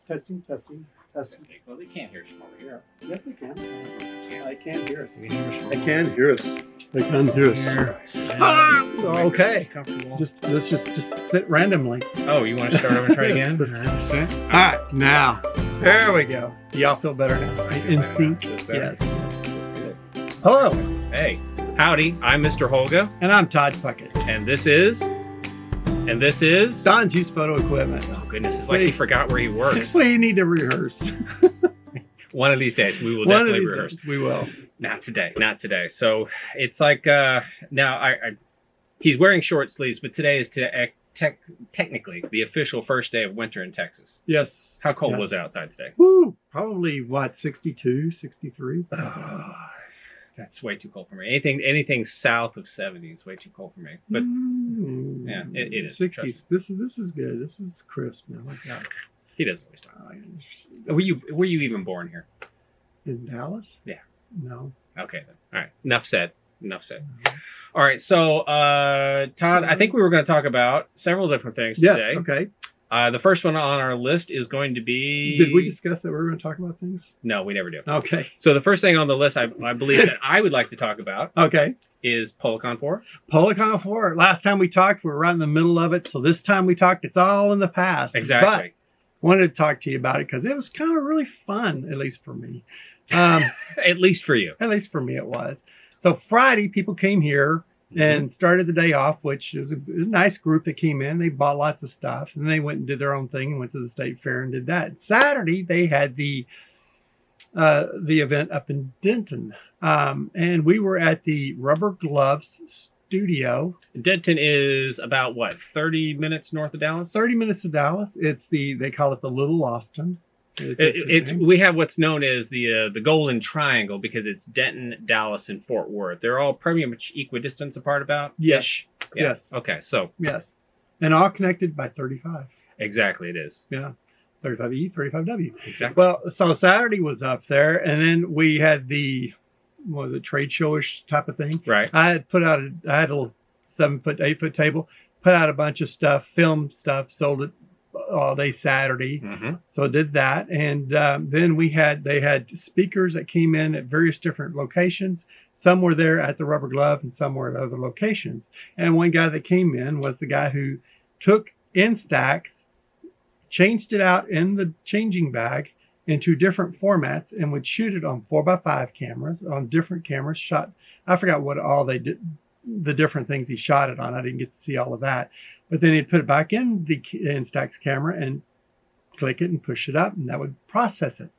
Testing. Well, they can't hear us from over here. Yes, they can. I can hear us. We can hear us from I can hear us. They can hear us. Okay. Let's just sit randomly. Oh, you want to start over and try it again? All right, now there we go. Do y'all feel better now? In sync? Yes. That's good. Hello. Hey, howdy. I'm Mr. Holga, And I'm Todd Puckett. and this is Don's used photo equipment. Oh goodness, it's like he forgot where he works. We need to rehearse. One of these days, we will One of definitely these rehearse. days we will. Not today. So it's like now he's wearing short sleeves, but today is technically the official first day of winter in Texas. Yes. How cold Yes. was it outside today? Woo! Probably what, 62, 63? That's way too cold for me. Anything south of 70 is way too cold for me. But yeah, it is. 60s. This is good. This is crisp now. Like that. he doesn't always talk. Were you even born here? In Dallas? Yeah. No. Okay then. All right. Enough said. All right. So Todd, I think we were going to talk about several different things today. Yes. Okay. The first one on our list is going to be... Did we discuss that we were going to talk about things? No, we never do. Okay. So the first thing on the list I believe that I would like to talk about Okay. is Polacon 4. Polacon 4. Last time we talked, we were right in the middle of it. So this time we talked, it's all in the past. Exactly. But wanted to talk to you about it because it was kind of really fun, at least for me. At least for you. At least for me it was. So Friday, people came here and started the day off, which is a nice group that came in. They bought lots of stuff, and they went and did their own thing and went to the state fair and did that. Saturday, they had the event up in Denton, and we were at the Rubber Gloves Studio. Denton is about, what, 30 minutes north of Dallas? 30 minutes to Dallas. They call it the Little Austin. We have what's known as the Golden Triangle because it's Denton, Dallas, and Fort Worth. They're all pretty much equidistant apart about? Yes. Yeah. Yes. Okay, so. Yes. And all connected by 35. Exactly, it is. Yeah. 35E, 35W. Exactly. Well, so Saturday was up there, and then we had the, what was it, trade showish type of thing. Right. I had a little 7-foot, 8-foot table, put out a bunch of stuff, filmed stuff, sold it all day Saturday. So did that. And then they had speakers that came in at various different locations. Some were there at the Rubber Glove and some were at other locations. And one guy that came in was the guy who took Instax, changed it out in the changing bag into different formats and would shoot it on 4x5 cameras, on different cameras, shot, I forgot what all they did, the different things he shot it on. I didn't get to see all of that. But then he'd put it back in the Instax camera and click it and push it up, and that would process it.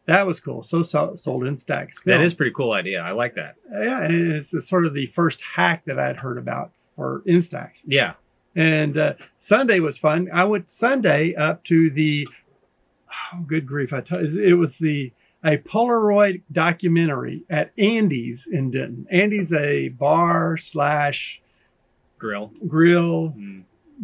That was cool. So sold Instax film. That is a pretty cool idea. I like that. Yeah, and it's sort of the first hack that I'd heard about for Instax. Yeah. And Sunday was fun. I went Sunday up to the, good grief, it was a Polaroid documentary at Andy's in Denton. Andy's a bar / grill,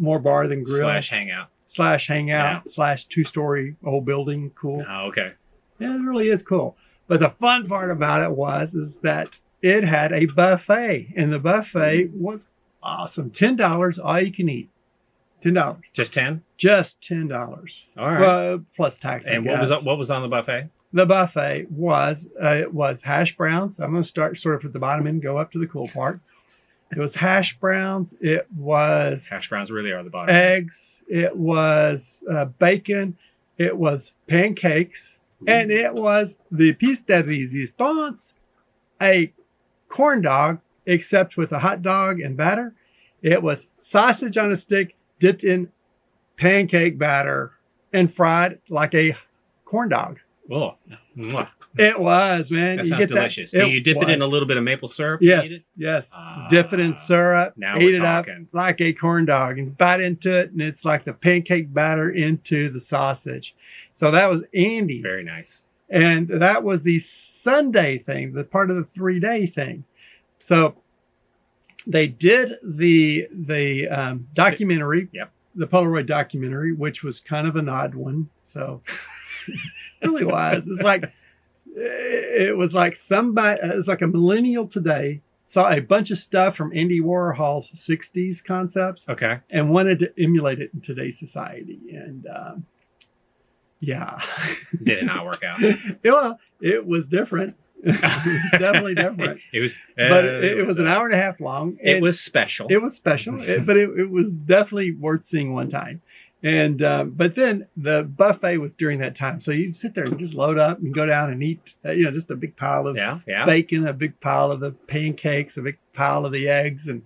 more bar than grill. / hangout. Yeah. / two-story old building. Cool. Oh, okay. Yeah, it really is cool. But the fun part about it is that it had a buffet, and the buffet was awesome. $10, all you can eat. $10. Just 10? Just $10. All right. Well, plus tax. And what was on the buffet? The buffet was hash browns. I'm going to start sort of at the bottom and go up to the cool part. It was hash browns. It was hash browns really are the bottom. Eggs. It was bacon. It was pancakes. And it was the piece de resistance, a corn dog, except with a hot dog and batter. It was sausage on a stick dipped in pancake batter and fried like a corn dog. Oh, mwah. It was, man. That sounds delicious. Do you dip it in a little bit of maple syrup? Yes, yes. Dip it in syrup, now eat we're it up talking. like a corn dog and bite into it, and it's like the pancake batter into the sausage. So that was Andy's. Very nice. And that was the Sunday thing, the part of the 3-day thing. So they did the documentary, the Polaroid documentary, which was kind of an odd one. So it really was. It was like somebody, it was like a millennial today saw a bunch of stuff from Andy Warhol's 60s concepts. Okay. And wanted to emulate it in today's society. And Yeah. Did it not work out? Well, it was different. It was definitely different. It was, but it was an hour and a half long. It was special. It was special, but it was definitely worth seeing one time. And but then the buffet was during that time, so you'd sit there and just load up and go down and eat, just a big pile of bacon, a big pile of the pancakes, a big pile of the eggs, and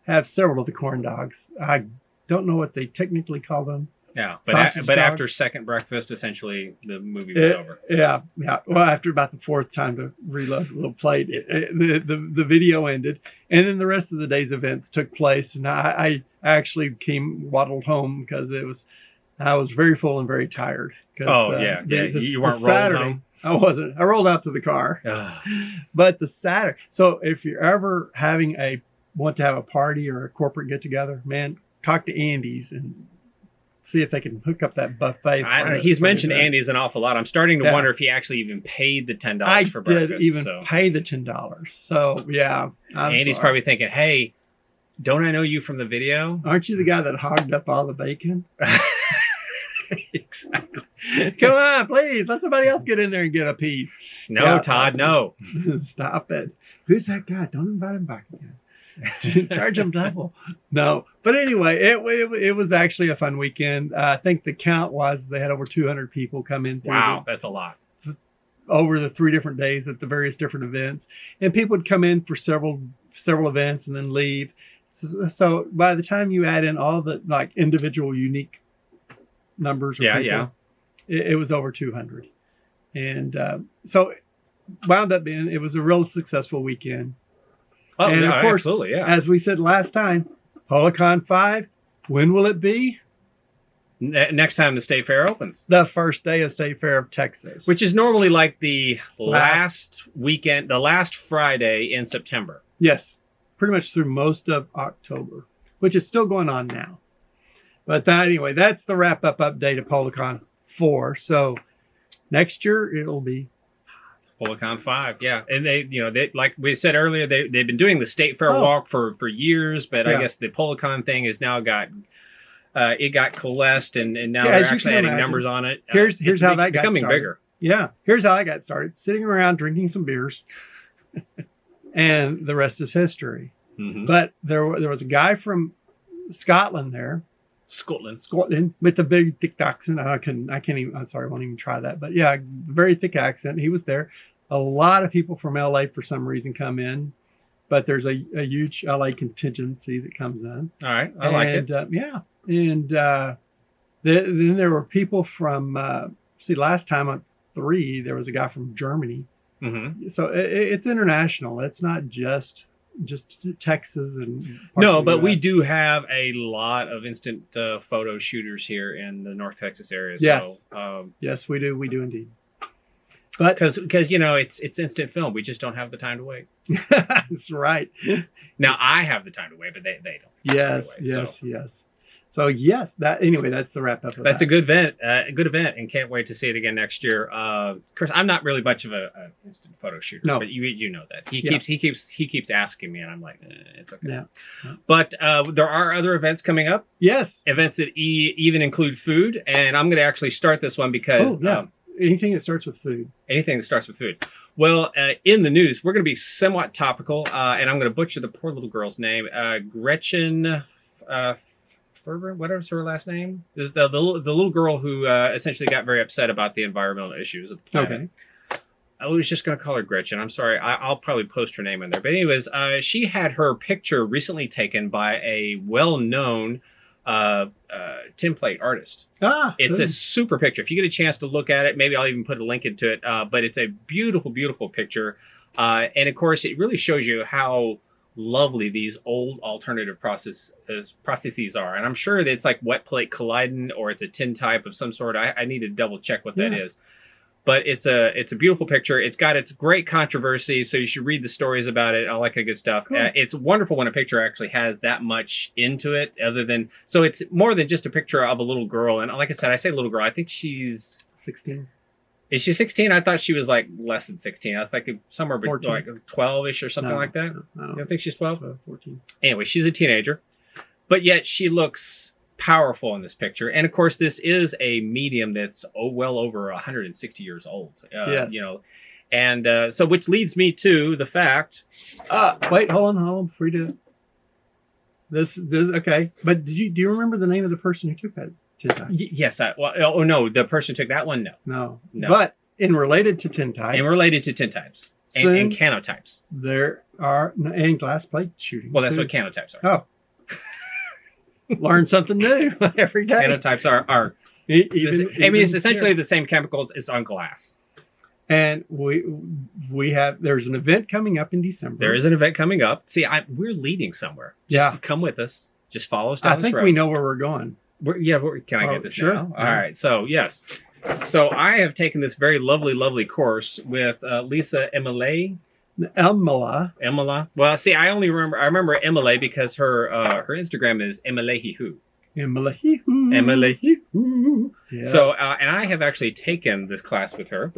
have several of the corn dogs. I don't know what they technically call them. Yeah, but after second breakfast, essentially the movie was over. Yeah. Well, after about the fourth time to reload the little plate, the video ended, and then the rest of the day's events took place. And I actually waddled home because I was very full and very tired. Oh yeah. You weren't rolled home. I wasn't. I rolled out to the car. But the Saturday. So if you're ever want to have a party or a corporate get together, man, talk to Andy's and see if they can hook up that buffet. He's mentioned Andy's an awful lot. I'm starting to wonder if he actually even paid the $10 for breakfast. I did even pay the $10. So yeah, Andy's probably thinking, "Hey, don't I know you from the video? Aren't you the guy that hogged up all the bacon?" Exactly. Come on, please let somebody else get in there and get a piece. No, Todd, no. Stop it. Who's that guy? Don't invite him back again. Charge them double. No, but anyway, it was actually a fun weekend. I think the count was they had over 200 people come in. Wow, that's a lot. Over the 3 different days at the various different events, and people would come in for several events and then leave. So by the time you add in all the individual unique numbers, it was over 200, and so it wound up being it was a real successful weekend. Oh, and of course, absolutely, yeah. As we said last time, Polacon 5, when will it be? Next time the State Fair opens. The first day of State Fair of Texas. Which is normally like the last weekend, the last Friday in September. Yes, pretty much through most of October, which is still going on now. But anyway, that's the wrap-up update of Polacon 4. So next year, it'll be Polacon 5, yeah. And they like we said earlier, they've been doing the State Fair walk for years, but I guess the Polacon thing has now got coalesced, and now they're actually adding numbers on it. Here's how that got becoming started. Bigger. Yeah, here's how I got started: sitting around drinking some beers, and the rest is history. Mm-hmm. But there was a guy from Scotland there. Scotland with the big thick accent. I can't even. I'm sorry, I won't even try that. But yeah, very thick accent. He was there. A lot of people from LA for some reason come in, but there's a huge LA contingency that comes in. All right, I like it. And then there were people from. Last time on 3, there was a guy from Germany. Mm-hmm. So it's international. It's not just Texas and but we do have a lot of instant photo shooters here in the North Texas area. Yes, so, yes, we do indeed. But because it's instant film, we just don't have the time to wait. That's right. Now I have the time to wait, but they don't. Yes. So yes, that's the wrap up. That's a good event, and can't wait to see it again next year. Of course, I'm not really much of an instant photo shooter, but you know that he keeps asking me, and I'm like, it's okay. Yeah. But there are other events coming up. Yes, events that even include food, and I'm going to actually start this one because anything that starts with food. Anything that starts with food. Well, in the news, we're going to be somewhat topical, and I'm going to butcher the poor little girl's name, Gretchen. Ferber, whatever's her last name, the little girl who essentially got very upset about the environmental issues of the planet. Okay. I was just going to call her Gretchen. I'm sorry. I'll probably post her name in there. But anyways, she had her picture recently taken by a well-known tinplate artist. It's a super picture. If you get a chance to look at it, maybe I'll even put a link into it. But it's a beautiful, beautiful picture. And of course, it really shows you how lovely these old alternative processes are, and I'm sure that it's like wet plate colliding or it's a tin type of some sort. I need to double check what that is, but it's a beautiful picture. It's got its great controversy, so you should read the stories about it, all that kind of good stuff. Cool. It's wonderful when a picture actually has that much into it, so it's more than just a picture of a little girl. And like I said, I say little girl, I think she's 16. Is she 16? I thought she was like less than 16. I was like somewhere between like 12-ish or something like that. No. You don't think she's 12? 14. Anyway, she's a teenager, but yet she looks powerful in this picture. And of course, this is a medium that's well over 160 years old. Yes. You know, and so which leads me to the fact. Wait, hold on, before you do it. This okay. But do you remember the name of the person who took that tintype? Yes. Oh no, the person who took that one. No. But in related to tintypes. And related to tintypes and canotypes. There are and glass plate shooting. Well, that's what canotypes are. Oh. Learn something new every day. Canotypes are it's essentially the same chemicals as on glass. And we have, there's an event coming up in December. There is an event coming up. See, we're leading somewhere. Just come with us. Just follow us down this road. I think we know where we're going. Can I get this sure. now? All right. So, yes. So, I have taken this very lovely, lovely course with Lisa Elmaleh. Elmaleh. Well, see, I remember Elmaleh because her Instagram is Emalehihu. Emalehihu. Yes. So, and I have actually taken this class with her.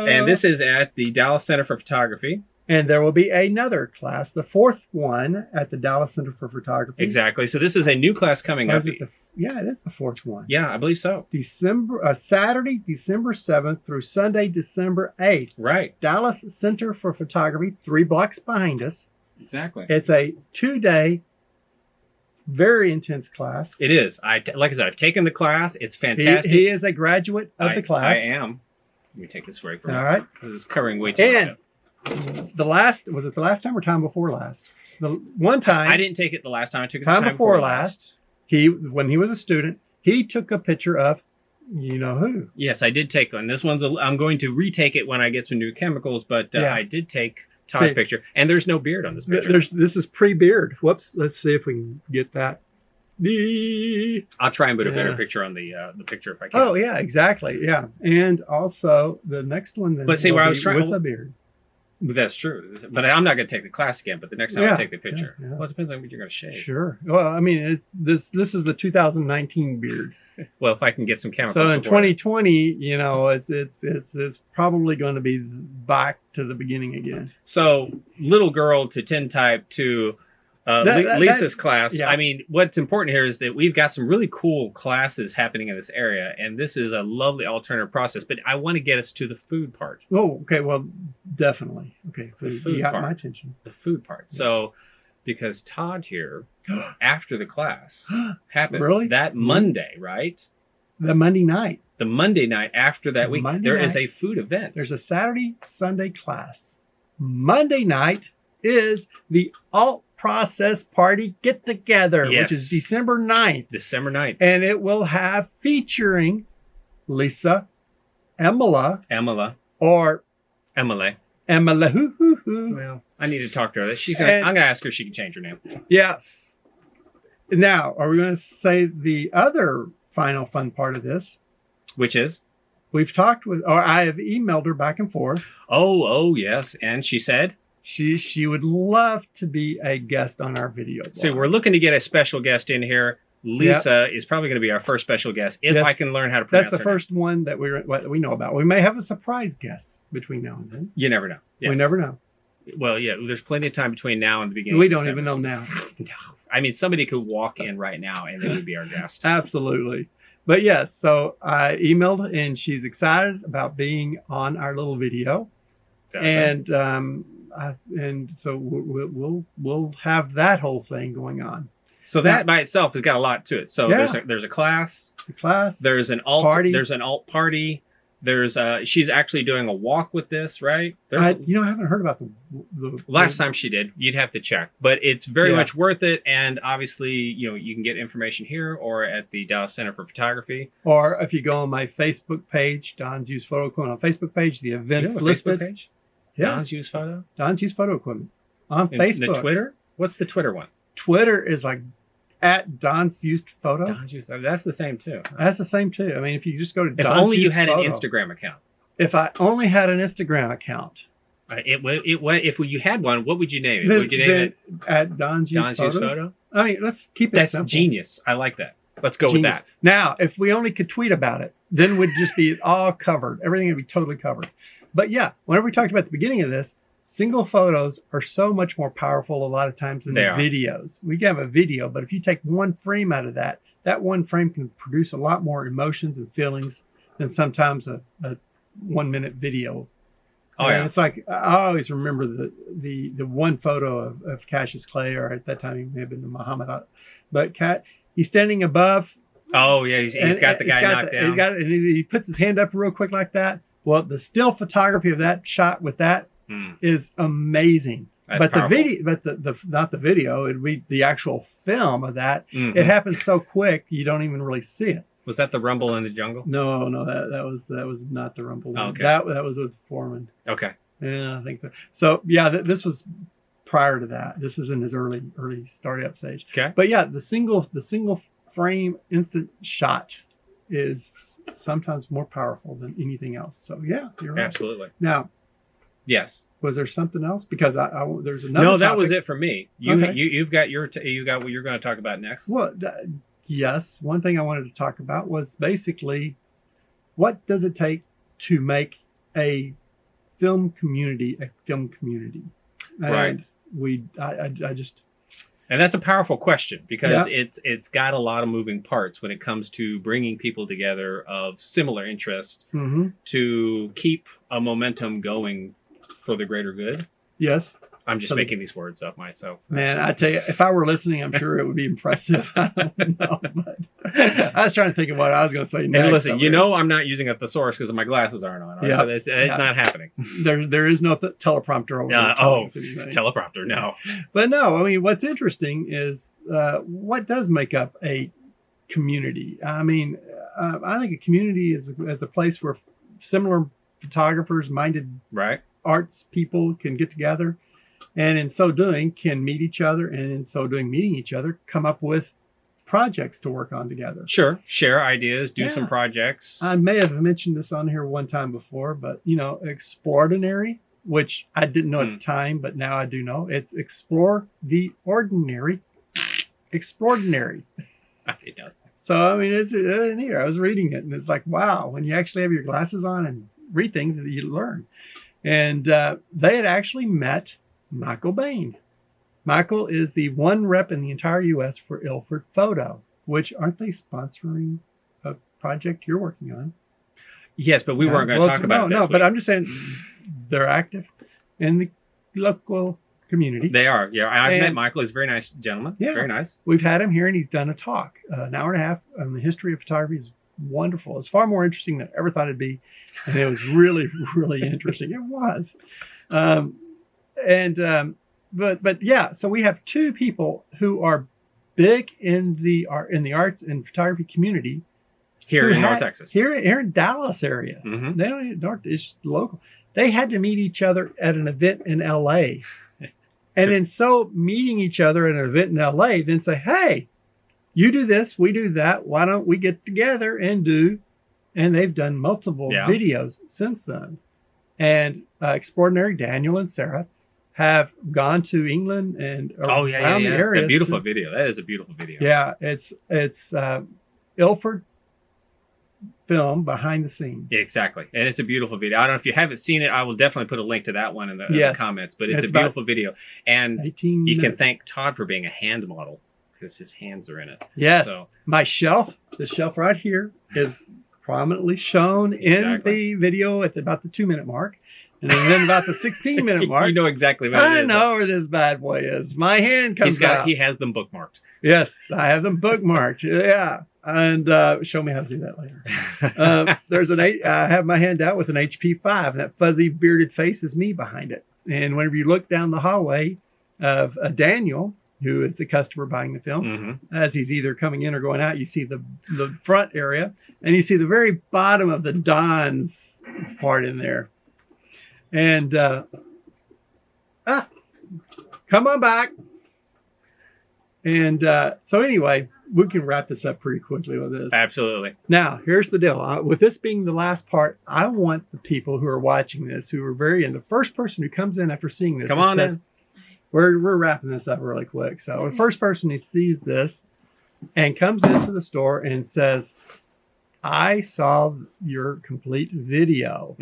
And this is at the Dallas Center for Photography. And there will be another class, the fourth one at the Dallas Center for Photography. Exactly. So this is a new class coming up. Yeah, it is the fourth one. Yeah, I believe so. Saturday, December 7th through Sunday, December 8th. Right. Dallas Center for Photography, 3 blocks behind us. Exactly. It's a 2-day, very intense class. It is. Like I said, I've taken the class. It's fantastic. He is a graduate of the class. I am. Let me take this break for All right. This is covering way too much. Was it the last time or time before last? The one time. I didn't take it the last time. I took it time the time before last. When he was a student, he took a picture of you know who. Yes, I did take one. This one's I'm going to retake it when I get some new chemicals, but I did take Todd's picture, and there's no beard on this picture. This is pre-beard. Whoops. Let's see if we can get that. I'll try and put a better picture on the picture if I can. Oh yeah, exactly. Yeah, and also the next one. Then but see where I was trying with a beard. That's true, but I'm not going to take the class again. But the next time I'll take the picture. Yeah. Well, it depends on what you're going to shave. Sure. Well, I mean, it's this is the 2019 beard. Well, if I can get some chemicals. So in 2020, you know, it's probably going to be back to the beginning again. So little girl to tintype to Lisa's class. Yeah. I mean, what's important here is that we've got some really cool classes happening in this area, and this is a lovely alternative process. But I want to get us to the food part. Oh, okay. Well, definitely. Okay, the food you got part. my attention. The food part. Yes. So, because Todd here, after the class happens that Monday, right? The Monday night. The Monday night after that week, there is a food event. There's a Saturday, Sunday class. Monday night is the alt process party get together, which is December 9th. December 9th. And it will have featuring Lisa Elmaleh. Or Elmaleh. Well, I need to talk to her. I'm going to ask her if she can change her name. Yeah. Now, are we going to say the other final fun part of this? Which is? We've talked with, or I have emailed her back and forth. Oh, yes. And she said? She would love to be a guest on our video blog. So we're looking to get a special guest in here. Lisa is probably going to be our first special guest if I can learn how to pronounce That's the first one that we know about. We may have a surprise guest between now and then. You never know. Yes. We never know. Well, yeah, there's plenty of time between now and the beginning. We don't even know now. I mean, somebody could walk in right now and they would be our guest. Absolutely. But yes, so I emailed and she's excited about being on our little video. Exactly. And so we'll have that whole thing going on. So that by itself has got a lot to it. So there's a class. There's an alt party. There's an alt party. There's she's actually doing a walk with this, right? I haven't heard about the last time she did. You'd have to check, but it's very much worth it. And obviously, you can get information here or at the Dallas Center for Photography. Or if you go on my Facebook page, Don's Used Photo Equipment on Facebook page, the events listed. Facebook page? Yes. Don's Used Photo? Don's Used Photo Equipment on Facebook. The Twitter? What's the Twitter one? Twitter is like at Don's Used Photo. Don's Used Photo. That's the same too. That's the same too. I mean, if you just go to If only you had an Instagram account. If I only had an Instagram account. If you had one, what would you name it? Would you name it at Don's Used Photo? I mean, let's keep it simple. That's genius. I like that. Let's go with that. Now, if we only could tweet about it, then we'd just be all covered. Everything would be totally covered. But yeah, whenever we talked about the beginning of this, single photos are so much more powerful a lot of times than videos. We can have a video, but if you take one frame out of that, that one frame can produce a lot more emotions and feelings than sometimes a 1 minute video. Oh, and yeah. It's like, I always remember the one photo of Cassius Clay, or at that time he may have been Muhammad, but he's standing above. Oh yeah, he's got the guy knocked down. And he puts his hand up real quick like that. Well, the still photography of that shot with that is amazing. That's but powerful. the video, but the not the video, it'd be the actual film of that. It happens so quick you don't even really see it. Was that the rumble in the jungle? No, that was not the rumble. Oh, okay. That was with Foreman. Okay. Yeah, I think that. So yeah, this was prior to that. This is in his early startup stage. Okay. But yeah, the single frame instant shot is sometimes more powerful than anything else. So yeah, you're right. Absolutely. Now, yes. Was there something else? Because there's another. No, that topic. was it for me. You've got you got what you're going to talk about next. Well, yes. One thing I wanted to talk about was basically, what does it take to make a film community a film community? And right. I just. And that's a powerful question, because it's got a lot of moving parts when it comes to bringing people together of similar interest to keep a momentum going for the greater good. Yes. I'm just making these words up myself. Man, I tell you, if I were listening, I'm sure it would be impressive. I don't know, but I was trying to think of what I was going to say next. And listen, I'm not using a thesaurus because my glasses aren't on. Right? Yep. So it's not happening. There is no teleprompter over there. Teleprompter, no. But no, I mean, what's interesting is what does make up a community. I mean, I think a community is a place where similar photographers, minded arts people can get together, and in so doing can meet each other, and in so doing meeting each other, come up with projects to work on together. Sure. Share ideas, do some projects. I may have mentioned this on here one time before, but extraordinary, which I didn't know at the time, but now I do know. It's explore the ordinary. Extraordinary. I didn't know. So, I mean, it's in here. I was reading it, and it's like, wow, when you actually have your glasses on and read things, you learn. And they had actually met Michael Bain. Michael is the one rep in the entire U.S. for ILFORD Photo, which aren't they sponsoring a project you're working on? Yes, but we weren't going to talk about it. No, but I'm just saying they're active in the local community. They are. Yeah, I've met Michael. He's a very nice gentleman. Yeah, very nice. We've had him here, and he's done a talk, an hour and a half on the history of photography. Is wonderful. It's far more interesting than I ever thought it'd be, and it was really, really interesting. It was, but yeah. So we have two people who are big in the arts and photography community here in North Texas, here in Dallas area. They don't even North; it's just local. They had to meet each other at an event in L.A. And then so meeting each other at an event in LA, then say, hey, you do this, we do that. Why don't we get together and do? And they've done multiple videos since then. And Extraordinary, Daniel and Sarah, have gone to England and around the area. A beautiful video. That is a beautiful video. Yeah, it's ILFORD film behind the scenes. Yeah, exactly. And it's a beautiful video. I don't know if you haven't seen it, I will definitely put a link to that one in the comments, but it's a beautiful video. And you can thank Todd for being a hand model because his hands are in it. Yes. So, my shelf, the shelf right here, is prominently shown in the video at about the 2-minute mark. And then about the 16-minute mark. You know exactly what it is. I know where this bad boy is. My hand comes out. He has them bookmarked. Yes, I have them bookmarked. Yeah. And show me how to do that later. I have my hand out with an HP5, and that fuzzy bearded face is me behind it. And whenever you look down the hallway of Daniel, who is the customer buying the film, as he's either coming in or going out, you see the front area, and you see the very bottom of the Don's part in there. And come on back. And so anyway, we can wrap this up pretty quickly with this. Absolutely. Now, here's the deal. With this being the last part, I want the people who are watching this, who are the first person who comes in after seeing this, says, we're wrapping this up really quick. So the first person who sees this and comes into the store and says, I saw your complete video.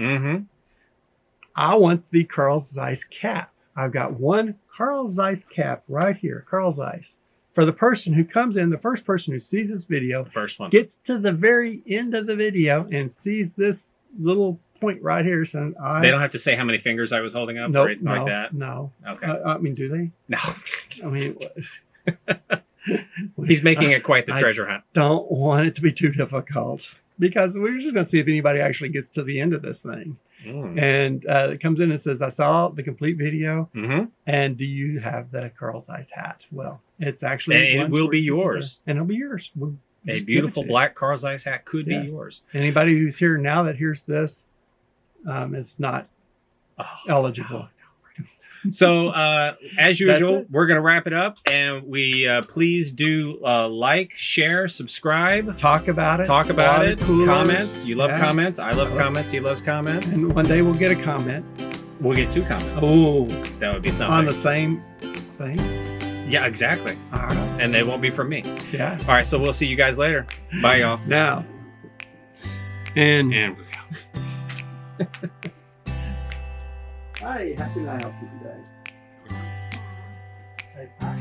I want the Carl Zeiss cap. I've got one Carl Zeiss cap right here, Carl Zeiss. for the person who comes in, the first person who sees this video, The first one. gets to the very end of the video and sees this little point right here. So They don't have to say how many fingers I was holding up or nope, anything no, like that. no. Okay. I mean, do they? No. I mean, He's making it quite the treasure hunt. Don't want it to be too difficult because we're just going to see if anybody actually gets to the end of this thing. And it comes in and says, I saw the complete video. And do you have the Carl Zeiss hat? Well, it's actually. And it will be yours. And it'll be yours. We'll A just beautiful give it to black Carl Zeiss hat could Yes. be yours. Anybody who's here now that hears this is not eligible. So, as usual, it. we're going to wrap it up. And we please do like, share, subscribe. Talk about it. Talk about it. Coolers. Comments. You love Yeah. comments. I love comments. He loves comments. And one day we'll get a comment. We'll get 2 comments. Oh, That would be something. on the same thing. Yeah, exactly. All right. And they won't be from me. Yeah. All right, so we'll see you guys later. Bye, y'all. Now. And And we go. hi, how can I help you today? Hey, hi.